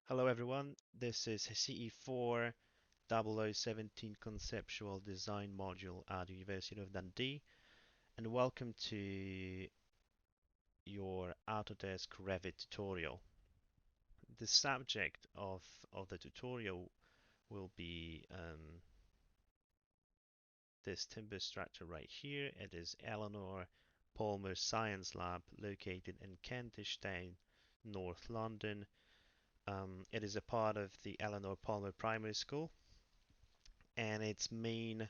Hello everyone, this is CE4 0017 Conceptual Design Module at the University of Dundee, and welcome to your Autodesk Revit tutorial. The subject of the tutorial will be this timber structure right here. It is Eleanor Palmer Science Lab located in Kentish Town, North London. It is a part of the Eleanor Palmer Primary School, and its main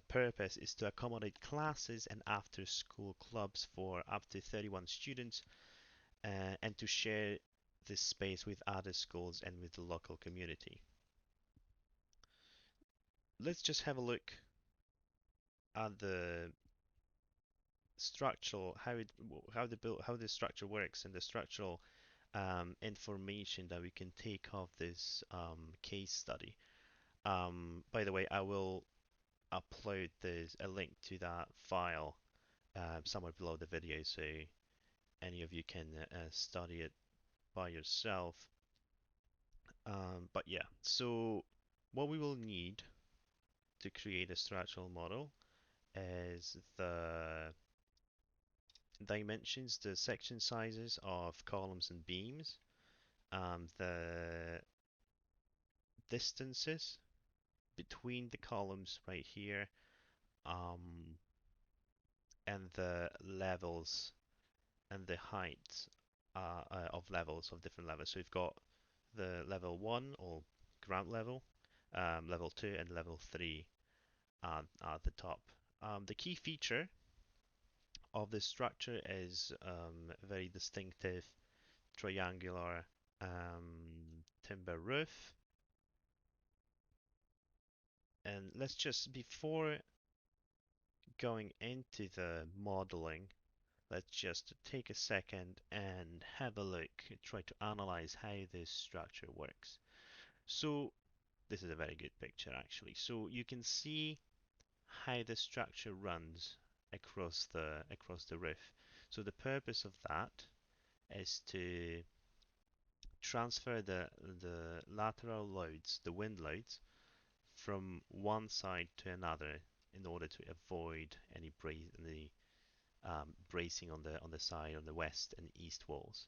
purpose is to accommodate classes and after-school clubs for up to 31 students, and to share this space with other schools and with the local community. Let's just have a look at the structural how the structure works and the structural information that we can take of this case study. By the way, I will upload a link to that file somewhere below the video, so any of you can study it by yourself. But yeah, so what we will need to create a structural model is the dimensions, the section sizes of columns and beams, the distances between the columns right here, um, and the levels and the height of levels of different levels. So we've got the level 1 or ground level, level 2 and level 3 at the top. The key feature of this structure is a very distinctive triangular timber roof. And let's just, before going into the modeling, let's just take a second and have a look, try to analyze how this structure works. So this is a very good picture actually. So you can see how the structure runs across the roof. So the purpose of that is to transfer the lateral loads, the wind loads, from one side to another in order to avoid any bracing on the side on the west and east walls.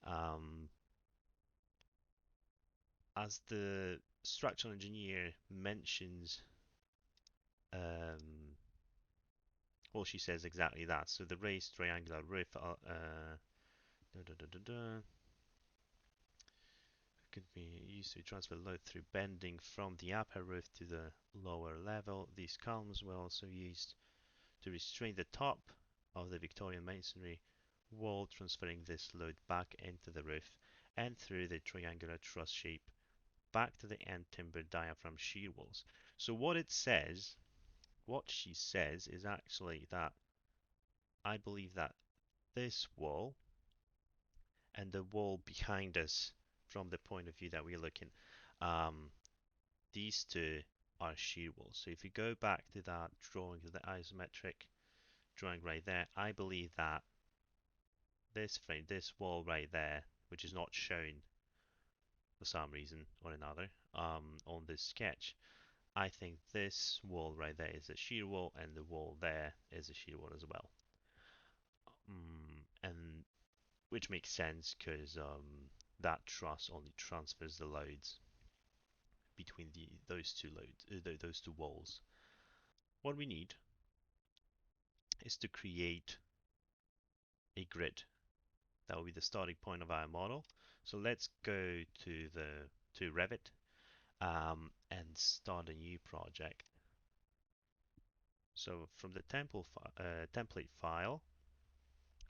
Um, as the structural engineer mentions, um, well, she says exactly that. So the raised triangular roof could be used to transfer load through bending from the upper roof to the lower level. These columns were also used to restrain the top of the Victorian masonry wall, transferring this load back into the roof and through the triangular truss shape back to the end timber diaphragm shear walls. So what she says is actually that I believe that this wall and the wall behind us from the point of view that we're looking, um, these two are shear walls. So if you go back to that drawing, to the isometric drawing right there, I believe that this wall right there, which is not shown for some reason or another on this sketch, I think this wall right there is a shear wall, and the wall there is a shear wall as well. And which makes sense because that truss only transfers the loads between those two walls. What we need is to create a grid. That will be the starting point of our model. So let's go to Revit and start a new project. So from the template file,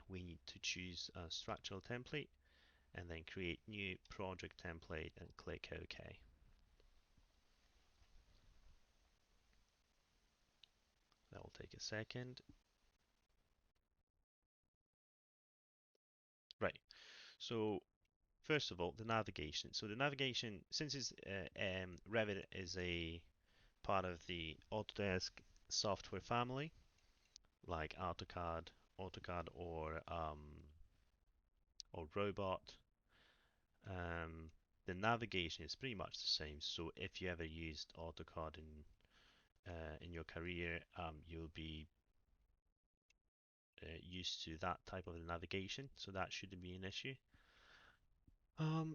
we need to choose a structural template and then create new project template and click OK. That will take a second. Right. So first of all, the navigation. So the navigation, since Revit is a part of the Autodesk software family, like AutoCAD or Robot, the navigation is pretty much the same. So if you ever used AutoCAD in your career, you'll be used to that type of navigation, so that shouldn't be an issue.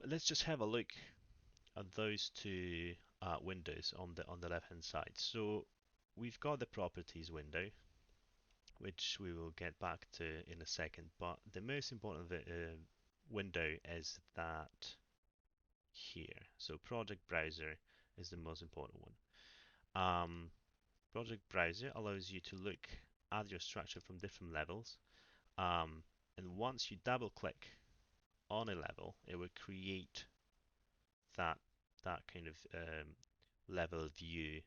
Let's just have a look at those two windows on the left hand side. So we've got the properties window, which we will get back to in a second, but the most important window is that here. So project browser is the most important one. Project browser allows you to look at your structure from different levels, and once you double click on a level, it will create that kind of level view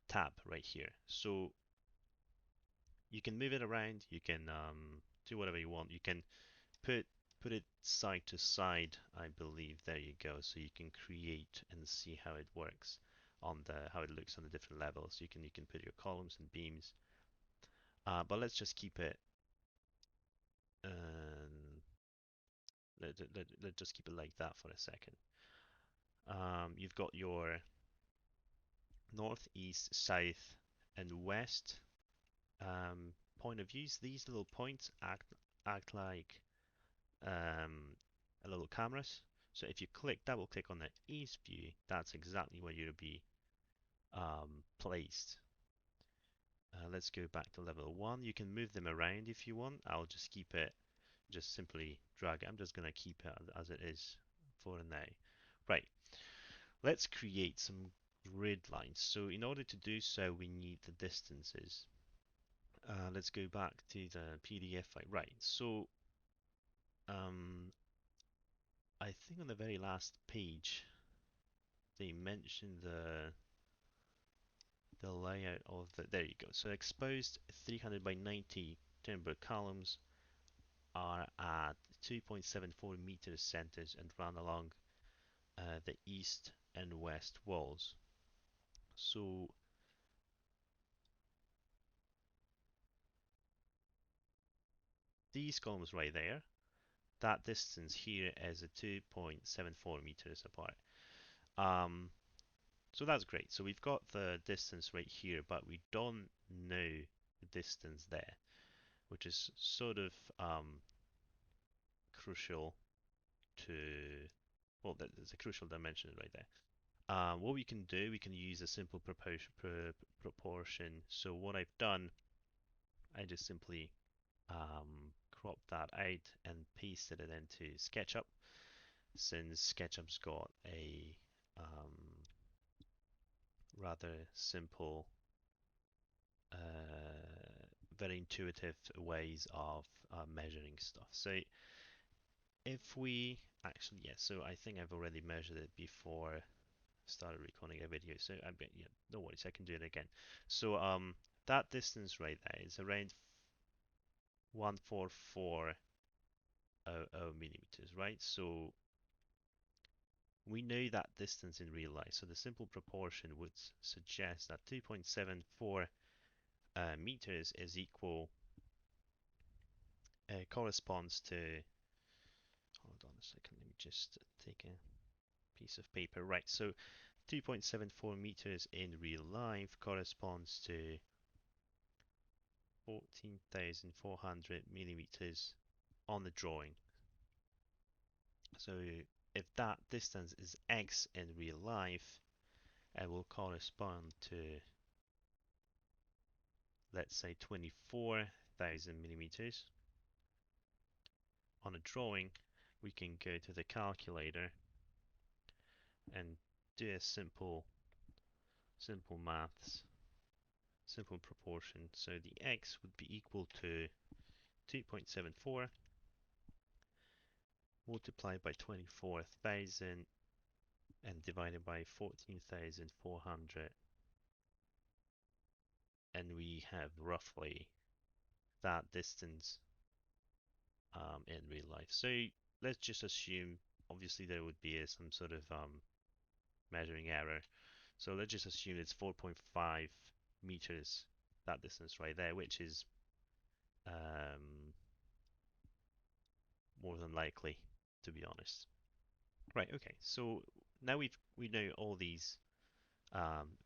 tab right here. So you can move it around, you can do whatever you want. You can put it side to side, I believe. There you go. So you can create and see how it works on how it looks on the different levels. You can put your columns and beams. But let's just keep it. Um, let's just keep it like that for a second. You've got your north, east, south, and west point of views. These little points act like a little cameras. So if you double click on the east view, that's exactly where you'll be placed. Let's go back to level 1. You can move them around if you want. I'll just keep it, just simply drag it. I'm just going to keep it as it is for now. Right, let's create some grid lines. So in order to do so, we need the distances. Let's go back to the PDF file. Right, so I think on the very last page, they mentioned the layout of there you go. So exposed 300 by 90 timber columns are at 2.74 meters centers and run along the east and west walls. So these columns right there, that distance here is a 2.74 meters apart. So that's great. So we've got the distance right here, but we don't know the distance there, which is sort of crucial to, well, there's a crucial dimension right there. What we can do, we can use a simple proportion. So what I've done, I just simply cropped that out and pasted it into SketchUp, since SketchUp's got a rather simple, very intuitive ways of measuring stuff. So if we actually, yeah, so I think I've already measured it before I started recording a video. So I bet, yeah, no worries, I can do it again. So that distance right there is around 14400 millimeters, right? So we know that distance in real life. So the simple proportion would suggest that 2.74 meters is equal, corresponds to, hold on a second, let me just take a piece of paper. Right, so 2.74 meters in real life corresponds to 14,400 millimeters on the drawing. So if that distance is x in real life, it will correspond to, let's say, 24,000 millimeters. On a drawing, we can go to the calculator and do a simple maths, simple proportion. So the x would be equal to 2.74 multiplied by 24,000 and divided by 14,400, and we have roughly that distance in real life. So let's just assume, obviously there would be some sort of measuring error. So let's just assume it's 4.5 meters, that distance right there, which is more than likely, to be honest. Right. Okay. So now we know all these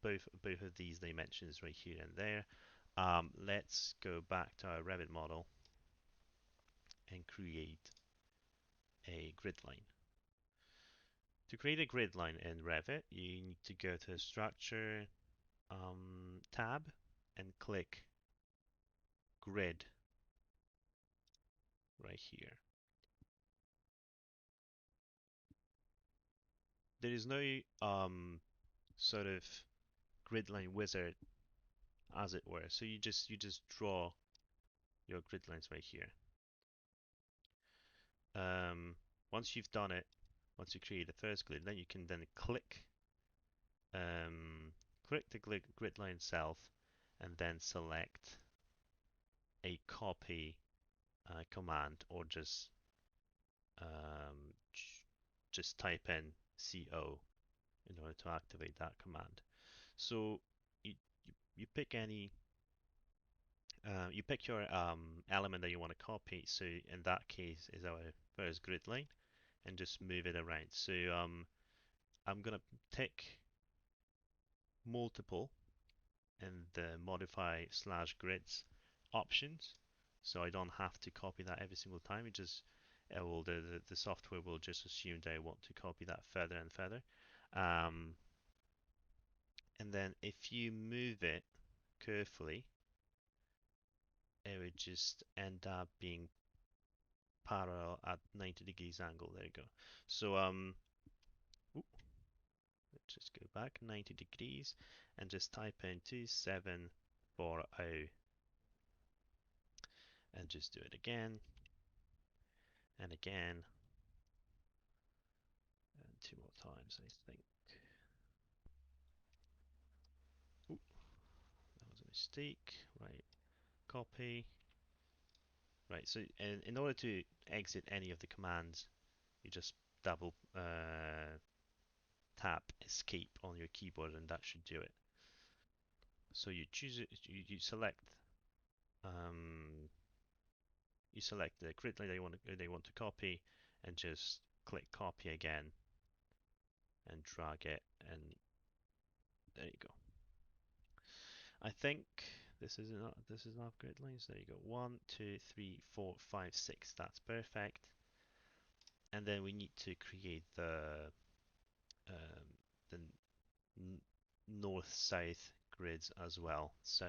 both of these dimensions right here and there. Let's go back to our Revit model and create a grid line. To create a grid line in Revit, you need to go to Structure tab and click Grid right here. There is no sort of grid line wizard, as it were. So you just draw your grid lines right here. Um, once you've done it, once you create the first grid, then you can then click the grid line itself, and then select a copy command, or um, just type in CO in order to activate that command. So you you pick any you pick your element that you want to copy. So in that case is our first grid line, and just move it around. So I'm gonna tick multiple in the modify slash grids options, so I don't have to copy that every single time. The software will just assume that I want to copy that further and further. Um, and then if you move it carefully, it would just end up being parallel at 90 degrees angle. There you go. So let's just go back 90 degrees and just type in 2740 and just do it again and again and two more times, I think. Ooh, that was a mistake. Right, copy. Right, so in order to exit any of the commands, you just double tap escape on your keyboard, and that should do it. So you choose it, um, you select the grid line that you want to copy, and just click copy again and drag it, and there you go. I think this is enough grid lines. There you go. 1, 2, 3, 4, 5, 6. That's perfect. And then we need to create the north-south grids as well. So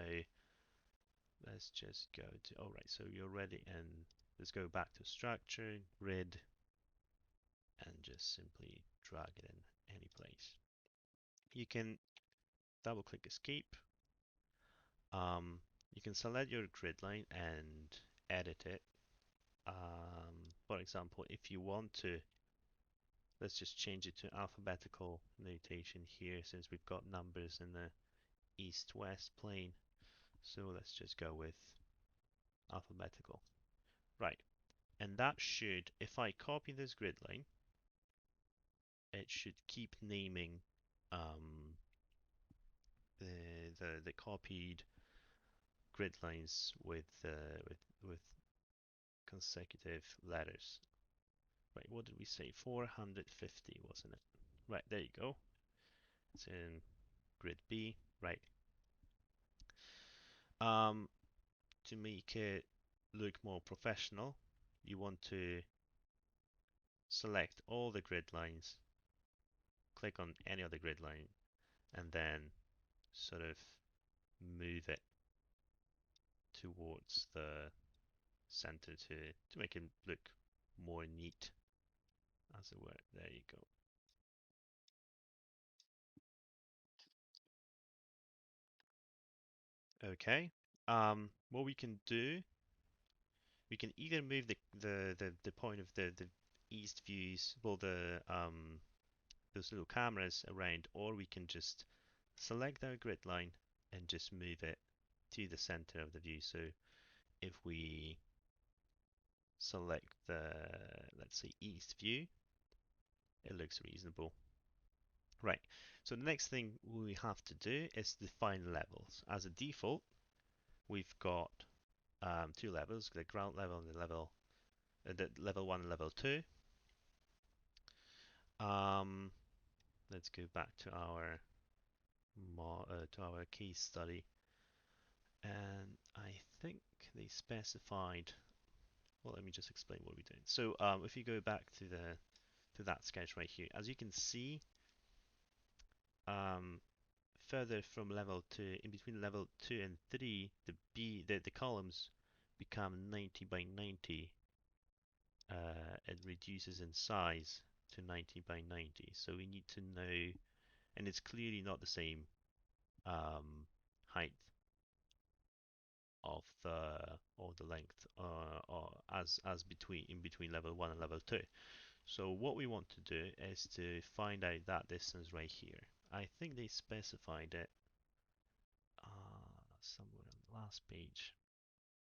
let's just go to, all right, so you're ready, and let's go back to structure, grid, and just simply drag it in any place. You can double click escape. You can select your grid line and edit it. For example, if you want to, let's just change it to alphabetical notation here, since we've got numbers in the east-west plane. So let's just go with alphabetical. Right, and that should, if I copy this grid line, it should keep naming um, the copied grid lines with consecutive letters. Right, what did we say? 450, wasn't it? Right, there you go. It's in grid B. Right. Um, to make it look more professional, you want to select all the grid lines, click on any other grid line, and then sort of move it towards the center to make it look more neat, as it were. There you go. Okay. What we can do, we can either move the point of the east views, well, the those little cameras around, or we can just select our grid line and just move it to the center of the view. So if we select the, let's say, east view, it looks reasonable. Right, so the next thing we have to do is define levels. As a default, we've got two levels, the ground level and the level 1 and level 2. Um, let's go back to our case study, and I think they specified. Well, let me just explain what we're doing. So, if you go back to that sketch right here, as you can see, um, further from level 2, in between level 2 and 3, the columns become 90 by 90. It reduces in size to 90 by 90. So we need to know, and it's clearly not the same height of the length or as between in between level 1 and level 2. So what we want to do is to find out that distance right here. I think they specified it somewhere on the last page.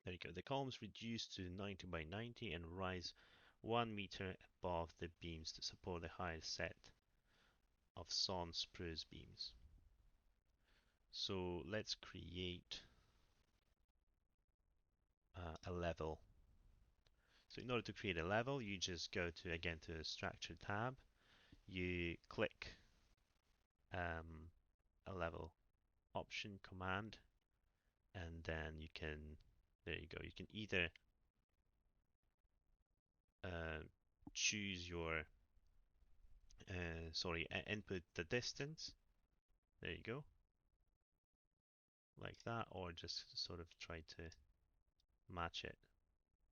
There you go. The columns reduce to 90 by 90 and rise 1 meter above the beams to support the highest set of sawn spruce beams. So let's create a level. So in order to create a level, you just go to again to the Structure tab. You click a level option command, and then you can, there you go. You can either uh, choose your, input the distance. There you go, like that, or just sort of try to match it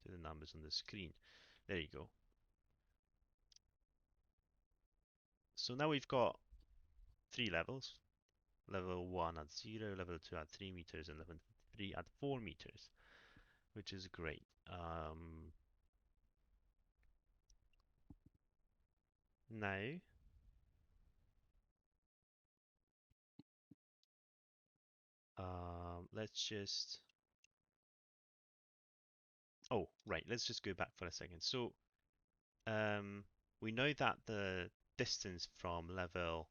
to the numbers on the screen. There you go. So now we've got 3 levels. Level 1 at 0, level 2 at 3 meters, and level 3 at 4 meters, which is great. Now, let's just... Oh, right, let's just go back for a second. So, um, we know that the distance from level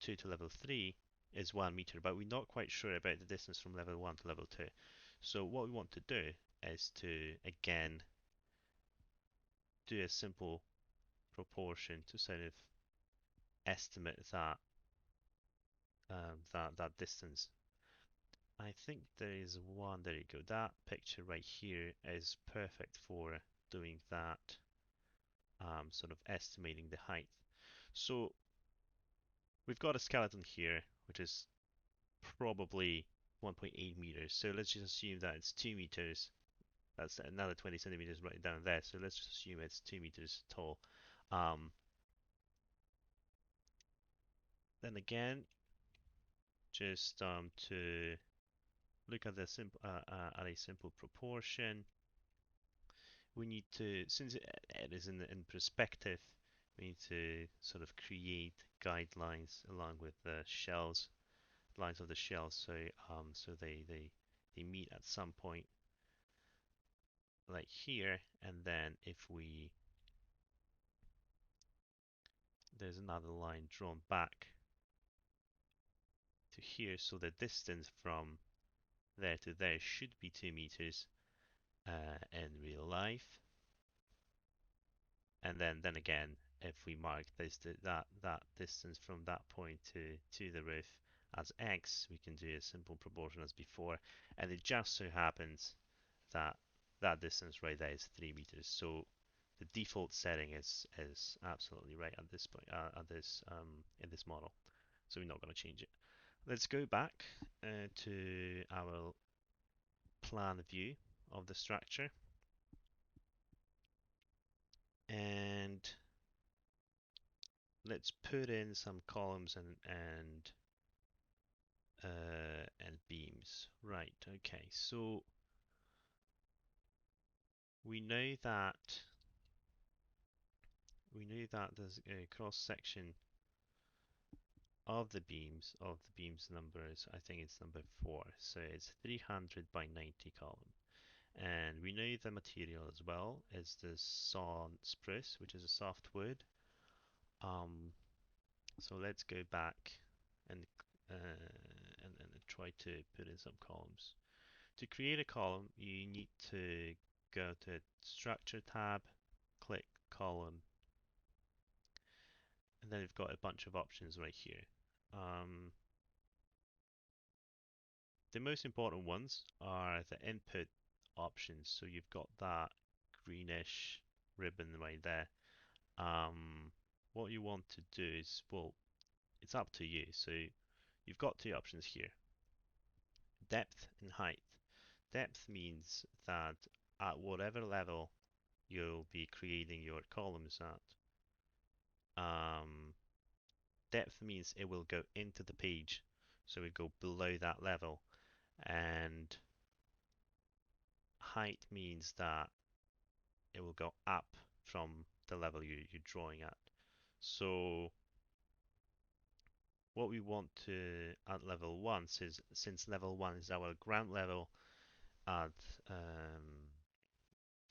2 to level 3 is 1 meter, but we're not quite sure about the distance from level 1 to level 2. So what we want to do is to, again, do a simple proportion to sort of estimate that distance. I think there is one, there you go. That picture right here is perfect for doing that, sort of estimating the height. So we've got a skeleton here, which is probably 1.8 meters. So let's just assume that it's 2 meters. That's another 20 centimeters right down there. So let's just assume it's 2 meters tall. Um, then again, just to look at at a simple proportion, we need to, since it is in perspective, we need to sort of create guidelines along with the shells, lines of the shells, so they meet at some point like here, and then if we there's another line drawn back to here, so the distance from there to there should be 2 meters in real life. And then again, if we mark that distance from that point to the roof as x, we can do a simple proportion as before, and it just so happens that that distance right there is 3 meters. So the default setting is absolutely right at this point at this in this model. So we're not going to change it. Let's go back to our plan view of the structure, and let's put in some columns and beams. Right, okay, so we know that there's a cross section of the beams numbers, I think it's number 4, so it's 300 by 90 column. And we know the material as well is the sawn spruce, which is a softwood. So let's go back and and try to put in some columns. To create a column, you need to go to Structure tab, click Column, then we've got a bunch of options right here. The most important ones are the input options. So you've got that greenish ribbon right there. What you want to do is, well, it's up to you. So you've got two options here, depth and height. Depth means that at whatever level you'll be creating your columns at, depth means it will go into the page, so it will go below that level. And height means that it will go up from the level you're drawing at. So what we want to at level 1, since level 1 is our ground level at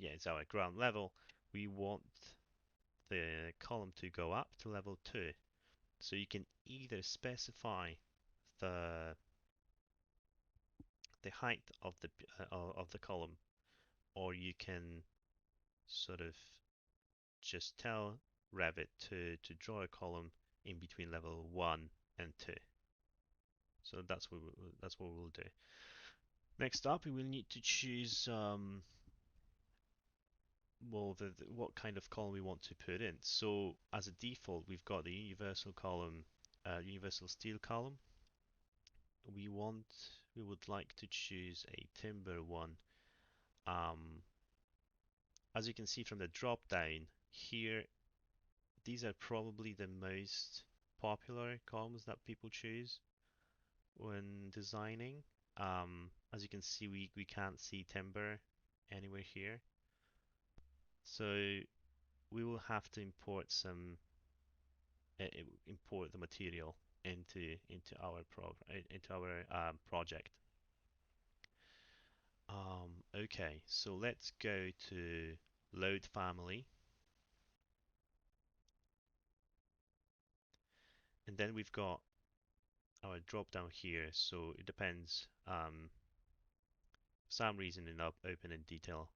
it's our ground level, we want the column to go up to level 2. So you can either specify the height of the column, or you can sort of just tell Revit to draw a column in between level 1 and 2. So that's what we'll do. Next up, we will need to choose well, what kind of column we want to put in. So as a default, we've got the universal column, universal steel column. We would like to choose a timber one. As you can see from the drop down here, these are probably the most popular columns that people choose when designing. As you can see, we can't see timber anywhere here. So we will have to import import the material into our project. Okay, so let's go to load family, and then we've got our drop down here. So it depends. For some reason in open and detail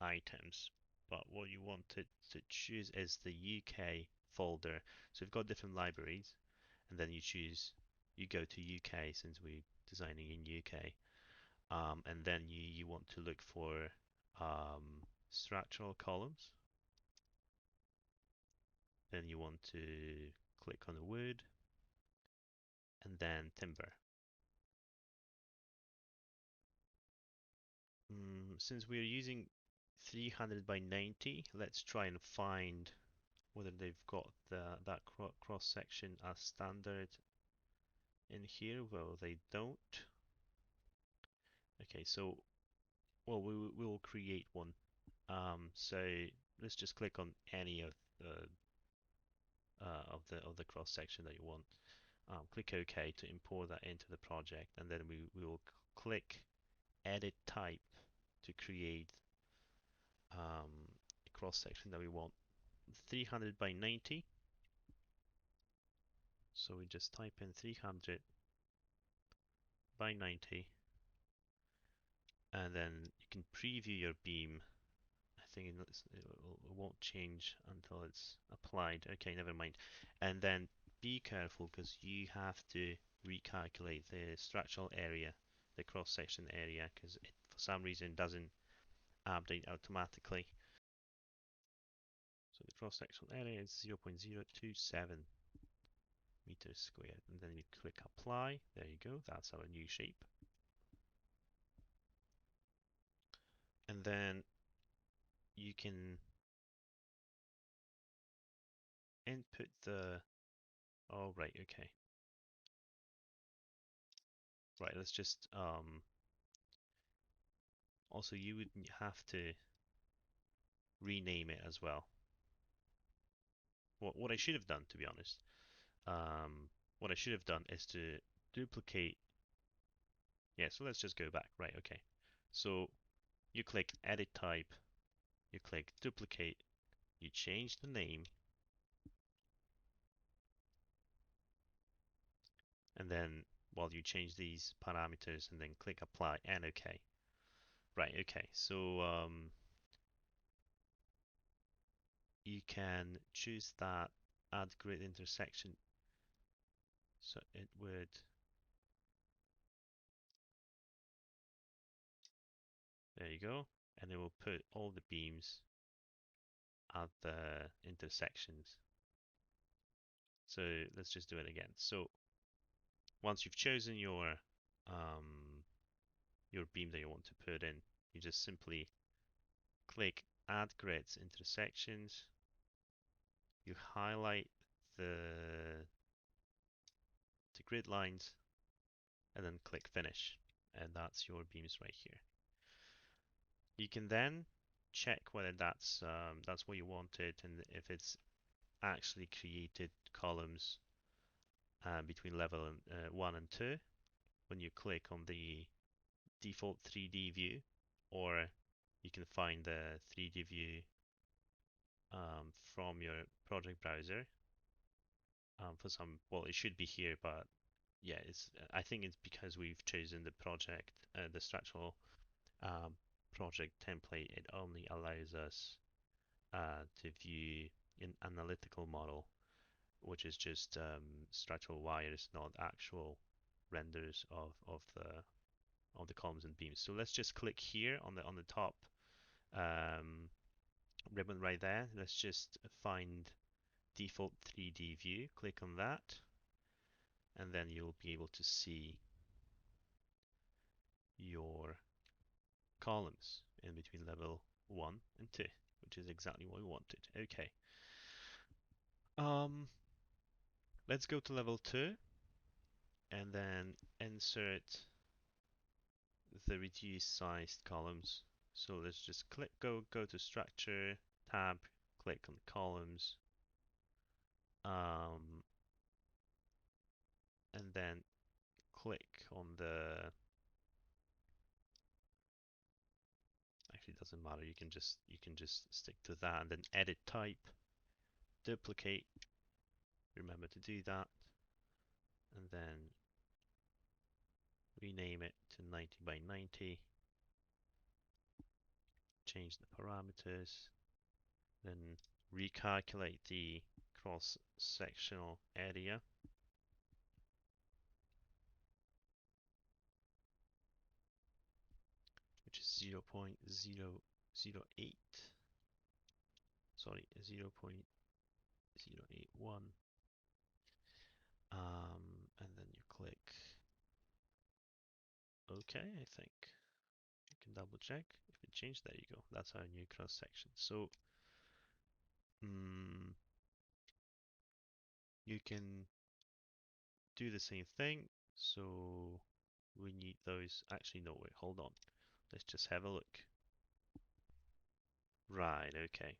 items, but what you want to choose is the UK folder. So we've got different libraries, and then you go to UK since we're designing in UK, and then you want to look for structural columns. Then you want to click on the wood, and then timber. Since we're using 300 by 90, let's try and find whether they've got that cross section as standard in here. Well, they don't. Okay, so well, we will create one. So let's just click on any of the cross section that you want. Click OK to import that into the project, and then we will click Edit Type to create a cross section that we want. 300 by 90. So we just type in 300 by 90, and then you can preview your beam. I think it won't change until it's applied. Okay, never mind. And then be careful because you have to recalculate the structural area, the cross-section area, because it for some reason doesn't update automatically. So the cross-sectional area is 0.027 meters squared, and then you click apply. There you go. That's our new shape. And then you can input the, oh, right, okay. Right, let's just, also you would have to rename it as well. What I should have done, to be honest, what I should have done is to duplicate, yeah, so let's just go back, right, okay. So you click edit type, you click duplicate, you change the name, and then, well, you change these parameters and then click apply and okay. Right, okay, so you can choose that add grid intersection. So it would, there you go, and it will put all the beams at the intersections. So let's just do it again. So once you've chosen your beam that you want to put in, you just simply click Add Grids Intersections. You highlight the grid lines, and then click Finish, and that's your beams right here. You can then check whether that's what you wanted, and if it's actually created columns between level 1 and 2 when you click on the default 3D view, or you can find the 3D view from your project browser. For some, well, it should be here, but yeah, I think it's because we've chosen the project, the structural um, project template. It only allows us to view an analytical model, which is just structural wires, not actual renders of the columns and beams. So let's just click here on the top um, ribbon right there. Let's just find default 3D view. Click on that, and then you'll be able to see your columns in between level 1 and 2, which is exactly what we wanted. Okay. Um, let's go to level 2 and then insert the reduced sized columns. So let's just go to structure tab, click on columns, um, and then click on the, actually it doesn't matter, you can just stick to that, and then edit type, duplicate, remember to do that, and then rename it to 90 by 90, change the parameters, then recalculate the cross-sectional area, which is 0.008, sorry, 0.081, and then you click OK, I think. You can double check if it changed. There you go. That's our new cross section. So you can do the same thing. So we need those. Actually, no, wait, hold on. Let's just have a look. Right, okay.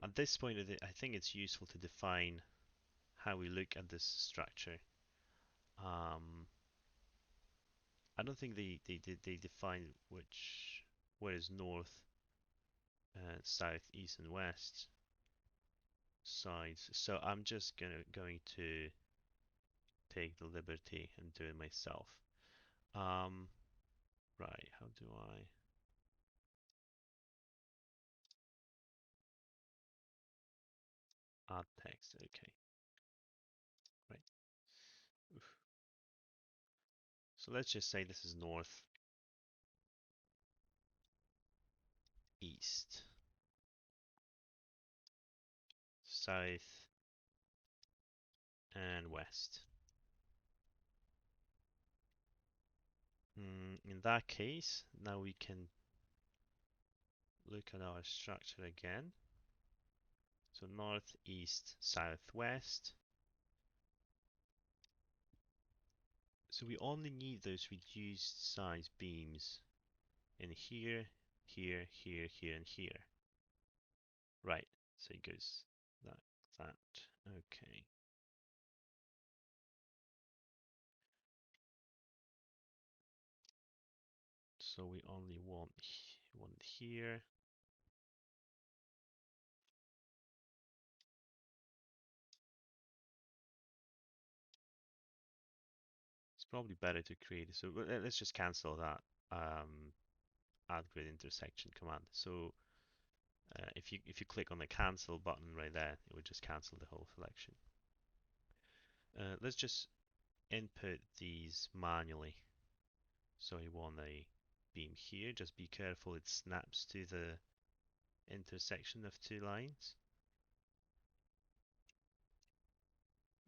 At this point, I think it's useful to define how we look at this structure. I don't think they define where is north, south, east, and west sides. So I'm just going to take the liberty and do it myself. Right, how do I? Add text, okay. Right. Oof. So let's just say this is north, east, south, and west. In that case, now we can look at our structure again. So north, east, south, west. So we only need those reduced size beams in here, here, here, here, and here. Right, so it goes like that. Okay. So we only want one here. It's probably better to create. So let's just cancel that add grid intersection command. So If you click on the cancel button right there, it would just cancel the whole selection. Let's just input these manually. So you want a beam here. Just be careful it snaps to the intersection of two lines.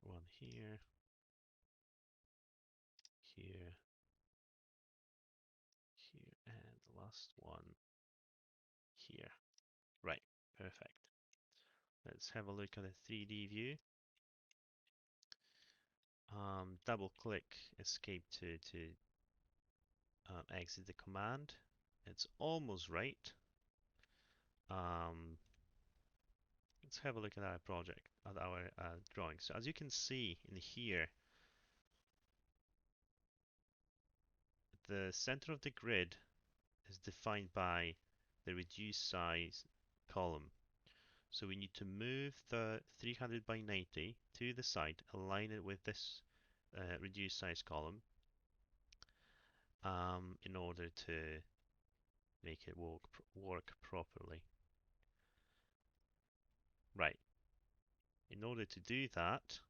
One here, here, here, and the last one here. Right, perfect. Let's have a look at the 3D view. Double click escape to exit the command. It's almost right. Let's have a look at our project, at our drawing. So as you can see in here, the center of the grid is defined by the reduced size column. So we need to move the 300 by 90 to the side, align it with this reduced size column in order to make it work properly. Right. In order to do that,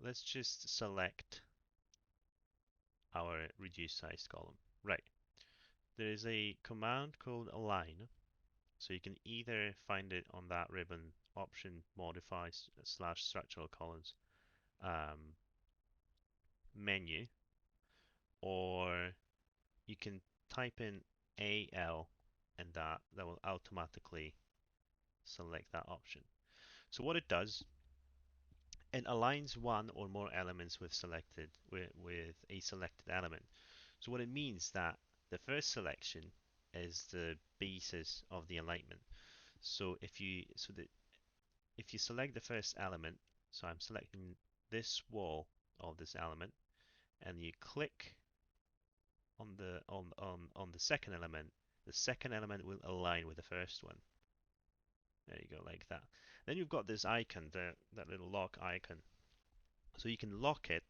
let's just select our reduced size column. Right. There is a command called align. So you can either find it on that ribbon option modify / structural columns menu, or you can type in AL and that will automatically select that option. So what it does, it aligns one or more elements with a selected element. So what it means that the first selection is the basis of the alignment. So if you select the first element, so I'm selecting this wall of this element, and you click on the second element, the second element will align with the first one. There you go, like that. Then you've got this icon, that little lock icon. So you can lock it.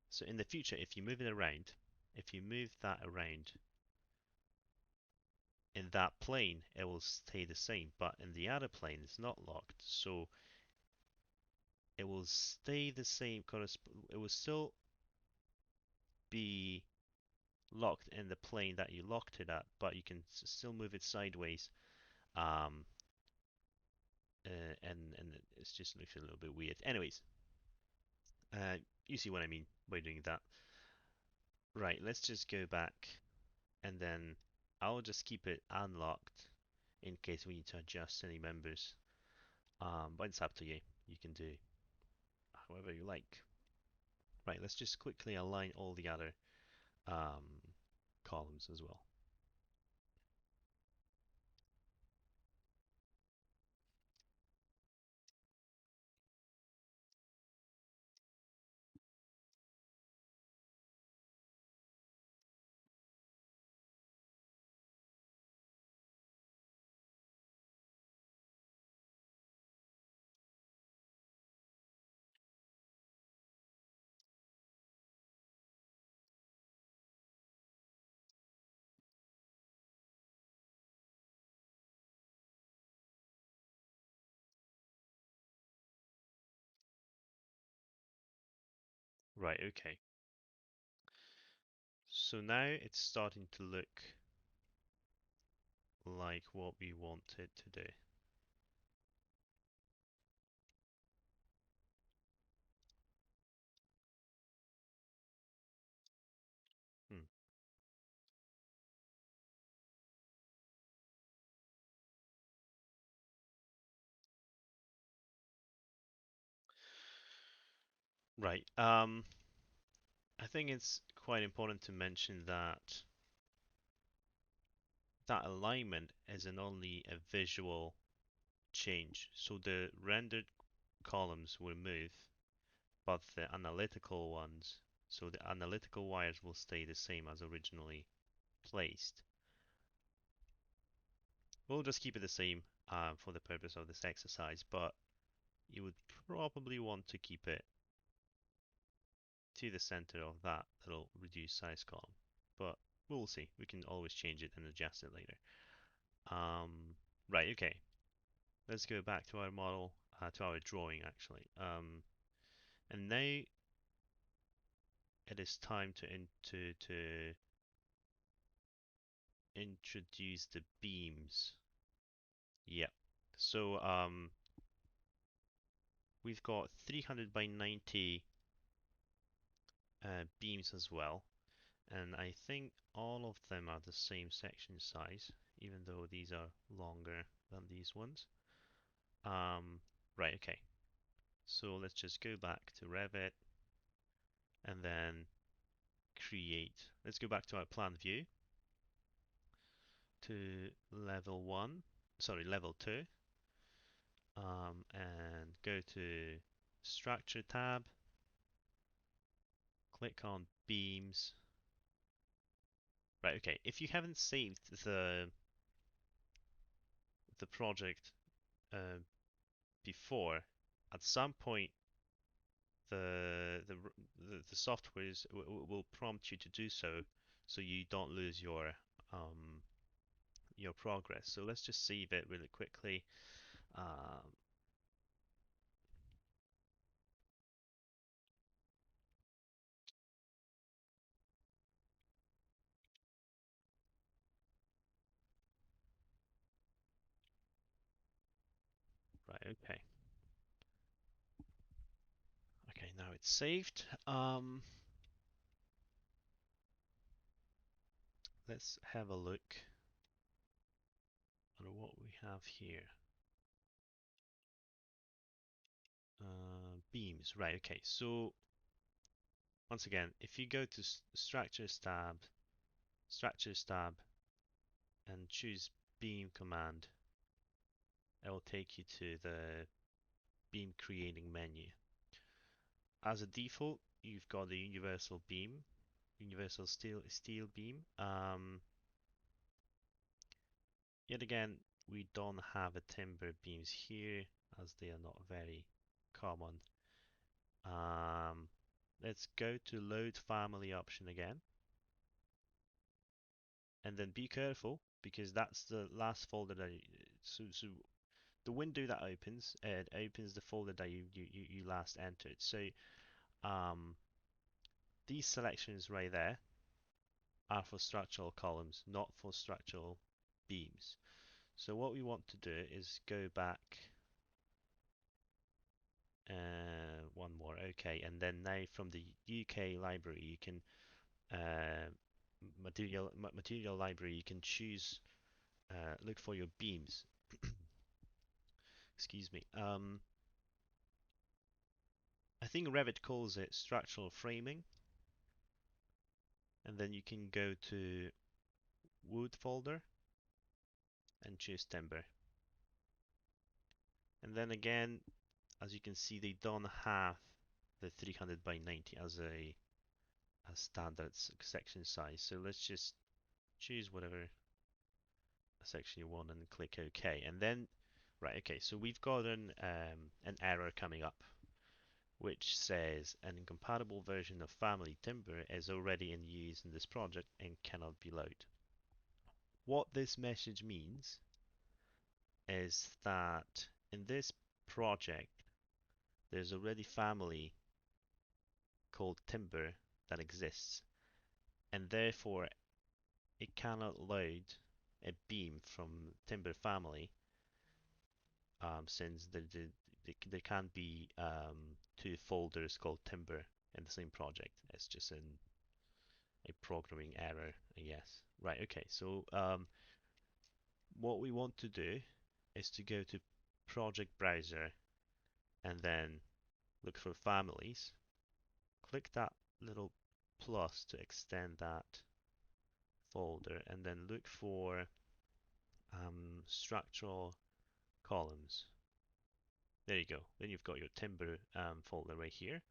So in the future, if you move it around, if you move that around in that plane, it will stay the same. But in the other plane, it's not locked. So it will stay the same. It will still be locked in the plane that you locked it at, but you can still move it sideways. Um, and it's just looks a little bit weird. Anyways, you see what I mean by doing that. Right, let's just go back, and then I'll just keep it unlocked in case we need to adjust any members. But it's up to you. You can do however you like. Right, let's just quickly align all the other um, columns as well. Right, okay. So now it's starting to look like what we want it to do. Hmm. Right. I think it's quite important to mention that that alignment isn't only a visual change. So the rendered columns will move, but the analytical ones, so the analytical wires will stay the same as originally placed. We'll just keep it the same for the purpose of this exercise, but you would probably want to keep it to the center of that little reduced size column. But We'll see. We can always change it and adjust it later. Right, okay. Let's go back to our model, to our drawing actually. And now it is time to introduce the beams. Yep. So we've got 300 by 90 beams as well, and I think all of them are the same section size, even though these are longer than these ones. Right, okay. So let's just go back to Revit and then create. Let's go back to our plan view to level 1, sorry, level 2, and go to Structure tab, click on Beams. Right, okay. If you haven't saved the project uh, before, at some point the software will prompt you to do so, so you don't lose um, your progress. So let's just save it really quickly. Um, right, okay. Okay, now it's saved. Let's have a look at what we have here. Beams, right, okay. So once again, if you go to Structures tab, and choose Beam command, it will take you to the beam creating menu. As a default, you've got the universal beam, universal steel beam. Yet again, we don't have a timber beams here as they are not very common. Let's go to load family option again, and then be careful because that's the last folder that so the window that opens, it opens the folder that you last entered. So um, these selections right there are for structural columns, not for structural beams. So what we want to do is go back one more, okay, and then now from the UK library you can uh, material library you can choose look for your beams. Excuse me. I think Revit calls it structural framing, and then you can go to wood folder and choose timber. And then again, as you can see, they don't have the 300 by 90 as a standard section size. So let's just choose whatever section you want and click OK. And then, right, okay, so we've got an error coming up which says an incompatible version of family timber is already in use in this project and cannot be loaded. What this message means is that in this project there's already family called timber that exists, and therefore it cannot load a beam from timber family, since there can't be two folders called timber in the same project. It's just a programming error, I guess. Right, okay, so what we want to do is to go to project browser and then look for families. Click that little plus to extend that folder and then look for structural columns. There you go. Then you've got your timber folder right here.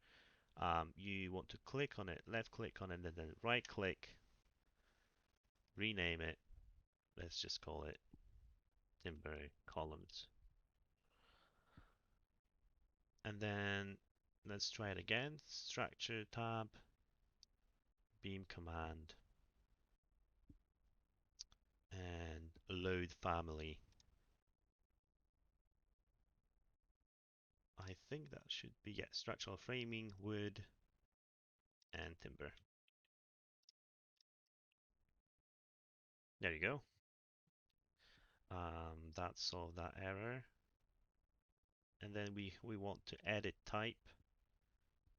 You want to click on it, left click on it, and then right click, rename it. Let's just call it timber columns. And then let's try it again. Structure tab, beam command. load family. I think that should be, yeah, structural framing, wood, and timber. There you go. That solved that error. And then we want to edit type,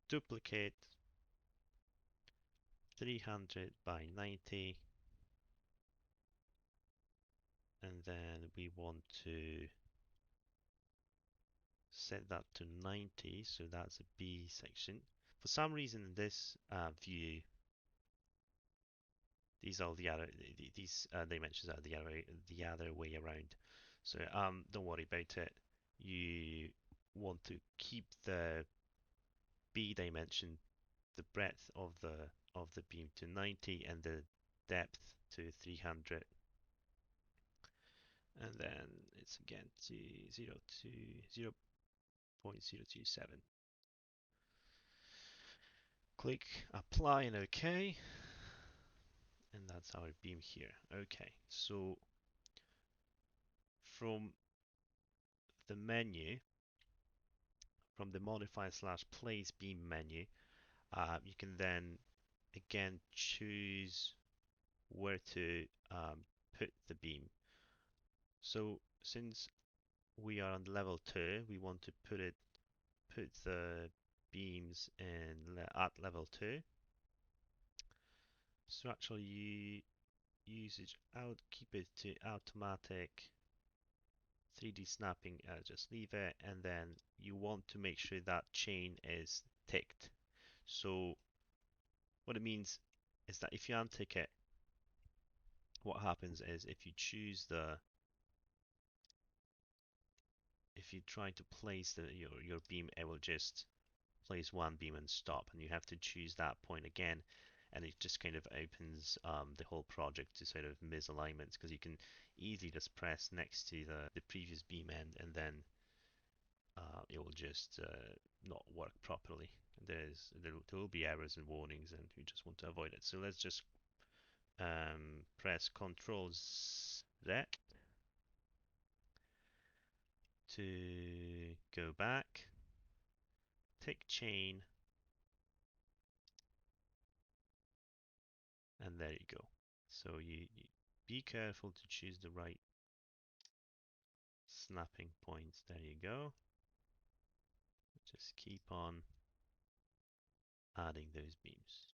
duplicate 300 by 90, and then we want to set that to 90, so that's a B section. For some reason in this view, these are the other these dimensions are the other way around. So don't worry about it. You want to keep the B dimension, the breadth of the beam to 90 and the depth to 300, and then it's again to 0.027. Click apply and OK, and that's our beam here. Okay, so from the menu, from the modify slash place beam menu, you can then again choose where to put the beam. So since we are on level 2, we want to put the beams at level 2. Structural usage out, keep it to automatic. 3D snapping, just leave it, and then you want to make sure that chain is ticked. So what it means is that if you untick it, what happens is if you try to place your beam, it will just place one beam and stop, and you have to choose that point again, and it just kind of opens the whole project to sort of misalignments, because you can easily just press next to the previous beam end, and then it will just not work properly. There will be errors and warnings, and you just want to avoid it. So let's just press Ctrl Z to go back, tick chain, and there you go. So you be careful to choose the right snapping points. There you go. Just keep on adding those beams.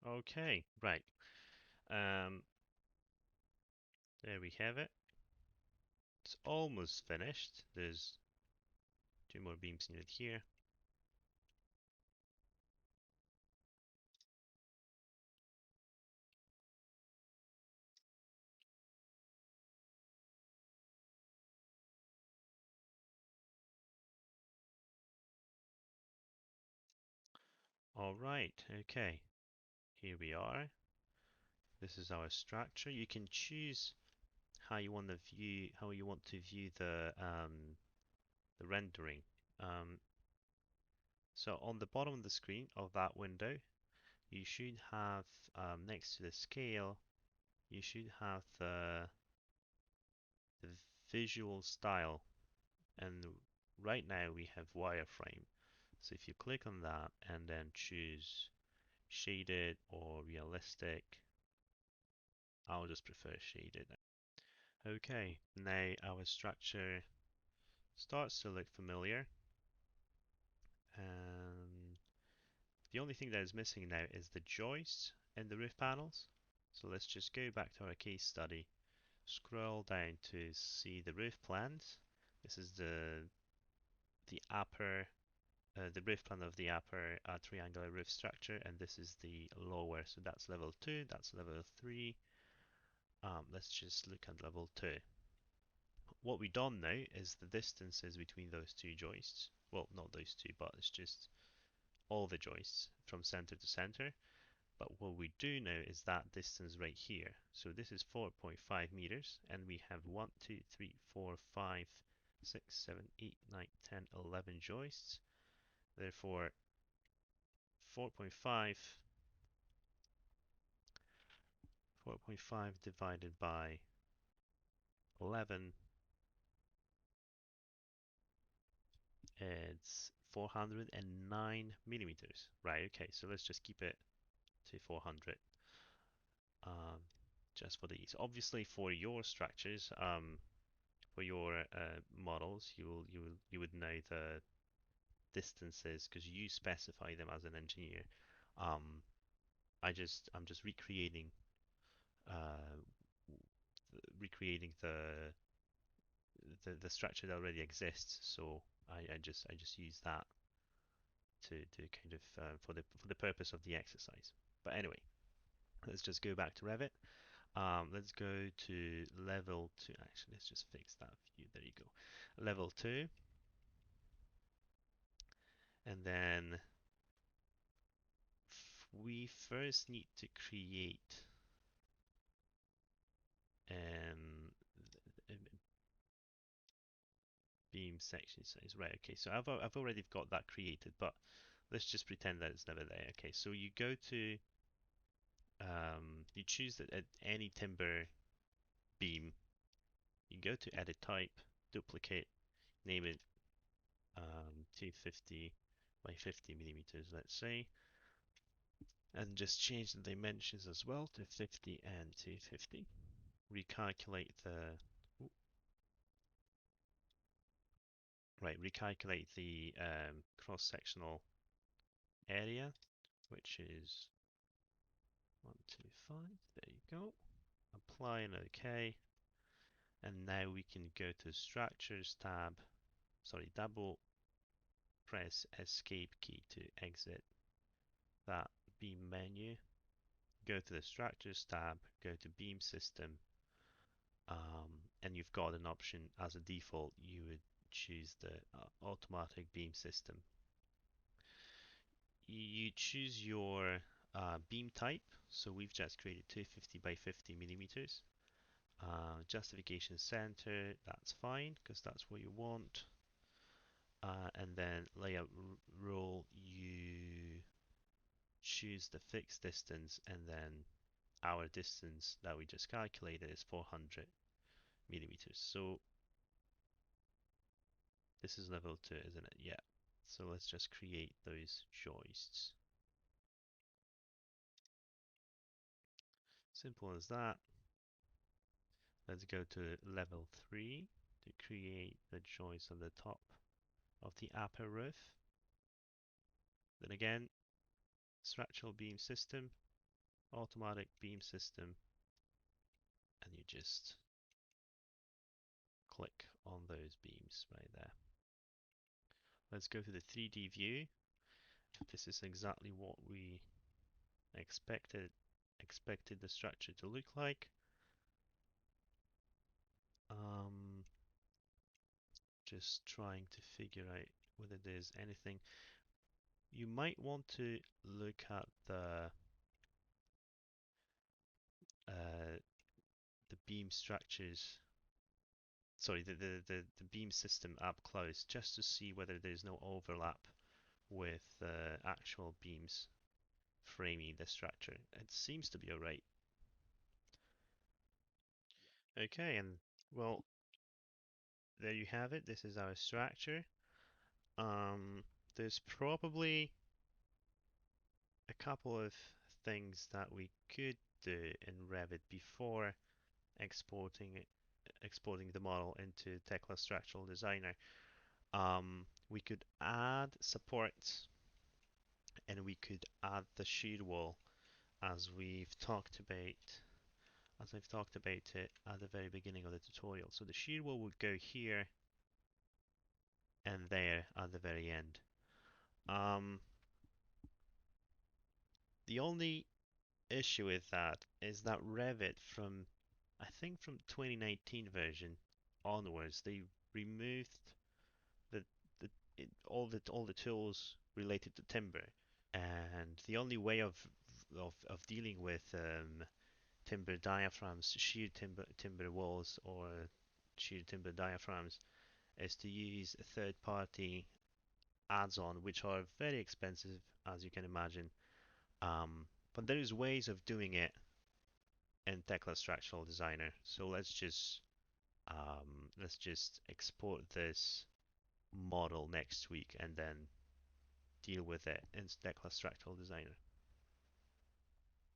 Okay, right. Um, there we have it. It's almost finished. There's 2 more beams needed here. All right, okay. Here we are. This is our structure. You can choose how you want to view the rendering. Um, so on the bottom of the screen of that window, you should have next to the scale, you should have the visual style, and right now we have wireframe. So if you click on that and then choose shaded or realistic, I'll just prefer shaded. Okay, now our structure starts to look familiar, and the only thing that is missing now is the joists and the roof panels. So let's just go back to our case study, scroll down to see the roof plans. This is the upper the roof plan of the upper triangular roof structure, and this is the lower. So that's level 2, that's level 3. Let's just look at level 2. What we don't know is the distances between those two joists. Well, not those two, but it's just all the joists from center to center. But what we do know is that distance right here. So this is 4.5 meters, and we have 1, 2, 3, 4, 5, 6, 7, 8, 9, 10, 11 joists. Therefore, 4.5 divided by 11, it's 409 millimeters. Right, okay, so let's just keep it to 400 um, just for the ease. Obviously, for your structures, for your models, you would know the distances because you specify them as an engineer. Um, I'm just uh, recreating the structure that already exists. So I just use that to kind of for the purpose of the exercise. But anyway, let's just go back to Revit. Let's go to level 2. Actually, let's just fix that view. There you go. Level 2. And then we first need to create a beam section size. Right, okay, so I've already got that created, but let's just pretend that it's never there. Okay, so you go to, you choose any timber beam, you go to edit type, duplicate, name it 250 by 50 millimeters, let's say, and just change the dimensions as well to 50 and 250. Recalculate the recalculate the cross-sectional area, which is 125. There you go. Apply and OK. And now we can go to Structures tab. Sorry, double press Escape key to exit that beam menu. Go to the Structures tab, go to Beam System, and you've got an option as a default. You would choose the automatic beam system. You choose your beam type. So we've just created 250 by 50 millimeters. Justification center, that's fine because that's what you want. And then layout rule, you choose the fixed distance, and then our distance that we just calculated is 400 millimeters. So this is level 2, isn't it? Yeah. So let's just create those joists. Simple as that. Let's go to level 3 to create the joist on the top of the upper roof. Then again, structural beam system, automatic beam system, and you just click on those beams right there. Let's go to the 3D view. This is exactly what we expected the structure to look like. Just trying to figure out whether there's anything. You might want to look at uh, the beam structures, sorry, the beam system up close, just to see whether there's no overlap with actual beams framing the structure. It seems to be alright. Okay, and well, there you have it. This is our structure. There's probably a couple of things that we could do in Revit before exporting it, exporting the model into Tekla Structural Designer. We could add supports, and we could add the shear wall as I've talked about it at the very beginning of the tutorial. So the shear wall would go here and there at the very end. Um, the only issue with that is that Revit from, I think from 2019 version onwards, they removed the all the tools related to timber, and the only way of dealing with timber diaphragms, sheer timber walls, or sheer timber diaphragms is to use a third-party add-on, which are very expensive, as you can imagine. But there is ways of doing it in Tekla Structural Designer. So let's just export this model next week and then deal with it in Tekla Structural Designer.